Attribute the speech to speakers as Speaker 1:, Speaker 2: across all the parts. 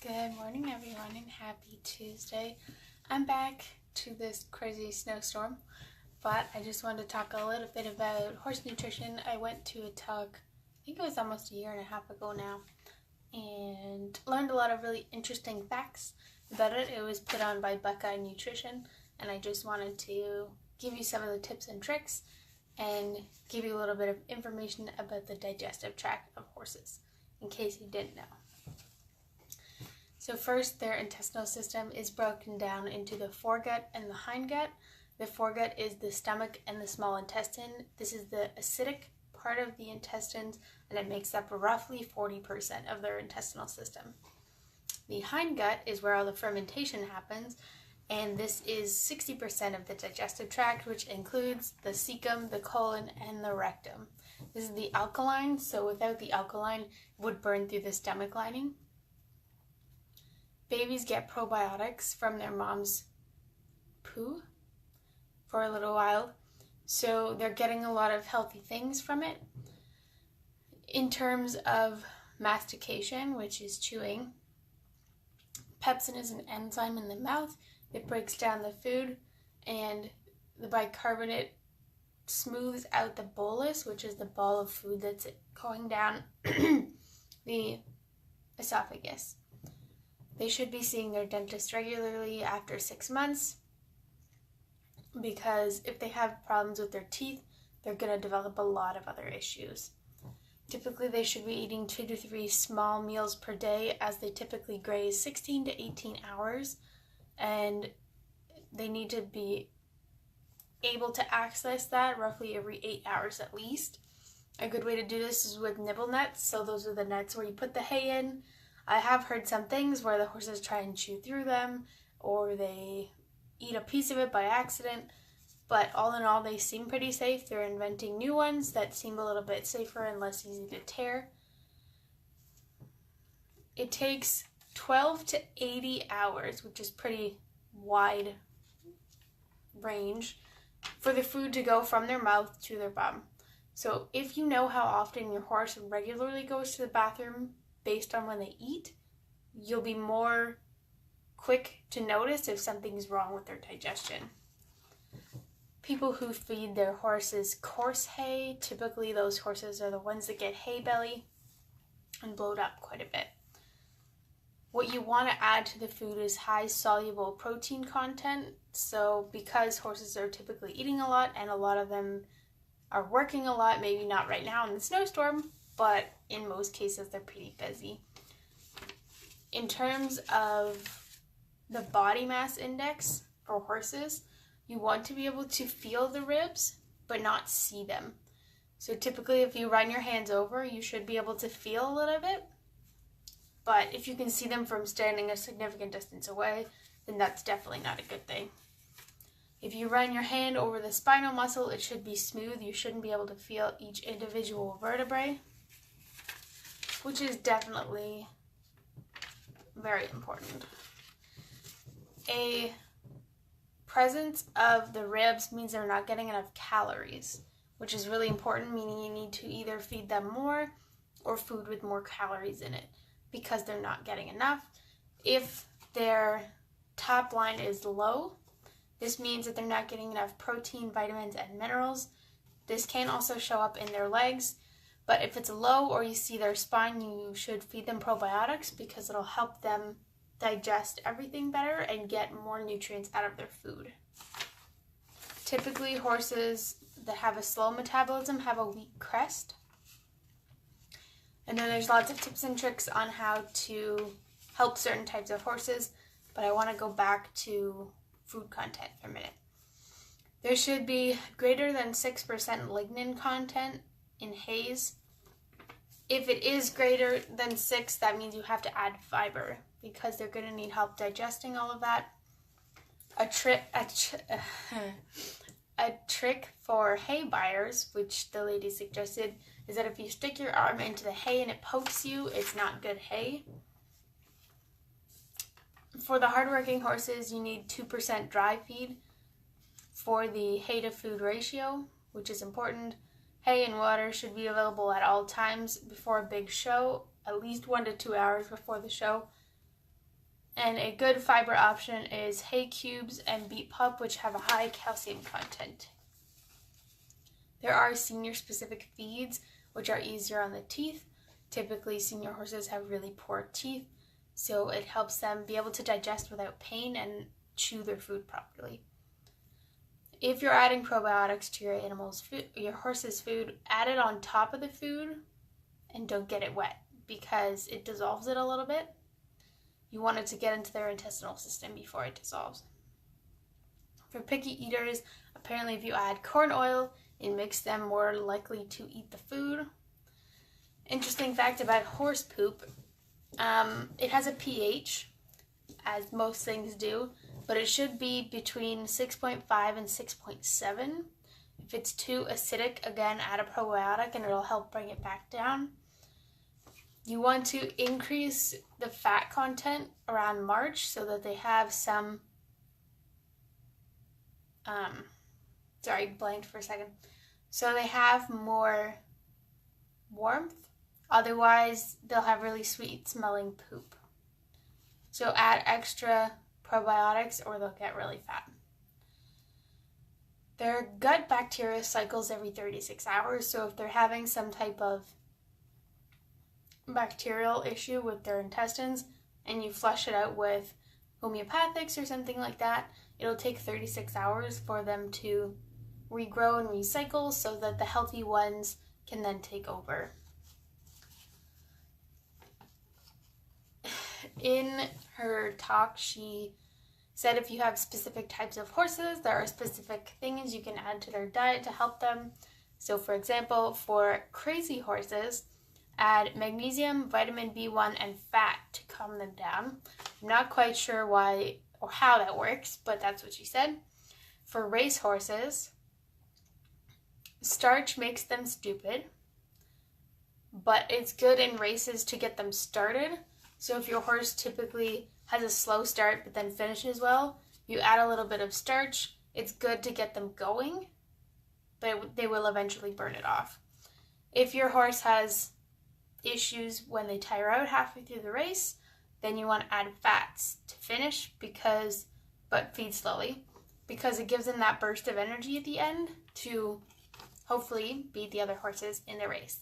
Speaker 1: Good morning, everyone, and happy Tuesday. I'm back to this crazy snowstorm, but I just wanted to talk a little bit about horse nutrition. I went to a talk, I think it was almost a year and a half ago now, and learned a lot of really interesting facts about it. It was put on by Equine Nutrition, and I just wanted to give you some of the tips and tricks and give you a little bit of information about the digestive tract of horses, in case you didn't know. So first, their intestinal system is broken down into the foregut and the hindgut. The foregut is the stomach and the small intestine. This is the acidic part of the intestines, and it makes up roughly 40% of their intestinal system. The hindgut is where all the fermentation happens, and this is 60% of the digestive tract, which includes the cecum, the colon, and the rectum. This is the alkaline, so without the alkaline, it would burn through the stomach lining. Babies get probiotics from their mom's poo for a little while, so they're getting a lot of healthy things from it. In terms of mastication, which is chewing, pepsin is an enzyme in the mouth that breaks down the food, and the bicarbonate smooths out the bolus, which is the ball of food that's going down the esophagus. They should be seeing their dentist regularly after 6 months, because if they have problems with their teeth, they're going to develop a lot of other issues. Typically, they should be eating 2 to 3 small meals per day, as they typically graze 16 to 18 hours, and they need to be able to access that roughly every 8 hours at least. A good way to do this is with nibble nets. So those are the nets where you put the hay in. I have heard some things where the horses try and chew through them, or they eat a piece of it by accident, but all in all, they seem pretty safe. They're inventing new ones that seem a little bit safer and less easy to tear. It takes 12 to 80 hours, which is pretty wide range, for the food to go from their mouth to their bum. So if you know how often your horse regularly goes to the bathroom based on when they eat, you'll be more quick to notice if something's wrong with their digestion. People who feed their horses coarse hay, typically those horses are the ones that get hay belly and bloat up quite a bit. What you want to add to the food is high soluble protein content. So because horses are typically eating a lot, and a lot of them are working a lot, maybe not right now in the snowstorm, but in most cases they're pretty busy. In terms of the body mass index for horses, you want to be able to feel the ribs but not see them. So typically if you run your hands over, you should be able to feel a little bit, but if you can see them from standing a significant distance away, then that's definitely not a good thing. If you run your hand over the spinal muscle, it should be smooth. You shouldn't be able to feel each individual vertebrae, which is definitely very important. A presence of the ribs means they're not getting enough calories, which is really important, meaning you need to either feed them more or food with more calories in it, because they're not getting enough. If their top line is low, this means that they're not getting enough protein, vitamins, and minerals. This can also show up in their legs, but if it's low or you see their spine, you should feed them probiotics, because it'll help them digest everything better and get more nutrients out of their food. Typically, horses that have a slow metabolism have a weak crest. And then there's lots of tips and tricks on how to help certain types of horses, but I want to go back to food content for a minute. There should be greater than 6% lignin content in hays. If it is greater than 6, that means you have to add fiber, because they're going to need help digesting all of that. A trick for hay buyers, which the lady suggested, is that if you stick your arm into the hay and it pokes you, it's not good hay. For the hardworking horses, you need 2% dry feed for the hay to food ratio, which is important. Hay and water should be available at all times before a big show, at least 1 to 2 hours before the show. And a good fiber option is hay cubes and beet pulp, which have a high calcium content. There are senior specific feeds, which are easier on the teeth. Typically, senior horses have really poor teeth, so it helps them be able to digest without pain and chew their food properly. If you're adding probiotics to your animal's food, your horse's food, add it on top of the food and don't get it wet because it dissolves it a little bit. You want it to get into their intestinal system before it dissolves. For picky eaters, apparently if you add corn oil, it makes them more likely to eat the food. Interesting fact about horse poop, it has a pH, as most things do, but it should be between 6.5 and 6.7. If it's too acidic, again, add a probiotic and it'll help bring it back down. You want to increase the fat content around March so that they have some, blanked for a second. So they have more warmth. Otherwise, they'll have really sweet smelling poop. So add extra probiotics or they'll get really fat. Their gut bacteria cycles every 36 hours. So if they're having some type of bacterial issue with their intestines and you flush it out with homeopathics or something like that, it'll take 36 hours for them to regrow and recycle so that the healthy ones can then take over. In her talk, she said if you have specific types of horses, there are specific things you can add to their diet to help them. So for example, for crazy horses, add magnesium, vitamin B1, and fat to calm them down. I'm not quite sure why or how that works, but that's what she said. For race horses, starch makes them stupid, but it's good in races to get them started. So if your horse typically has a slow start but then finishes well, you add a little bit of starch. It's good to get them going, but they will eventually burn it off. If your horse has issues when they tire out halfway through the race, then you want to add fats to finish but feed slowly, because it gives them that burst of energy at the end to hopefully beat the other horses in the race.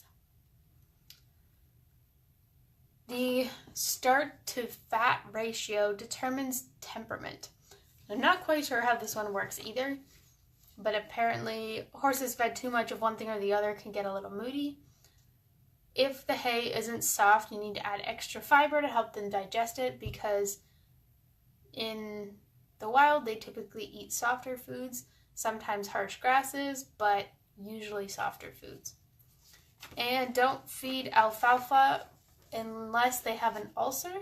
Speaker 1: The start to fat ratio determines temperament. I'm not quite sure how this one works either, but apparently horses fed too much of one thing or the other can get a little moody. If the hay isn't soft, you need to add extra fiber to help them digest it, because in the wild they typically eat softer foods, sometimes harsh grasses, but usually softer foods. And don't feed alfalfa unless they have an ulcer,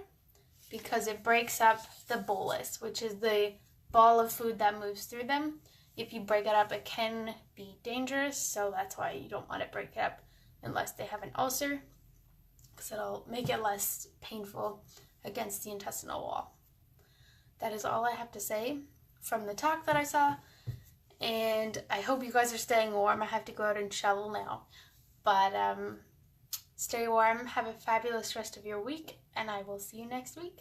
Speaker 1: because it breaks up the bolus, which is the ball of food that moves through them. If you break it up, it can be dangerous, so that's why you don't want to break it up unless they have an ulcer, because it'll make it less painful against the intestinal wall. That is all I have to say from the talk that I saw, and I hope you guys are staying warm. I have to go out and shovel now, but stay warm, have a fabulous rest of your week, and I will see you next week.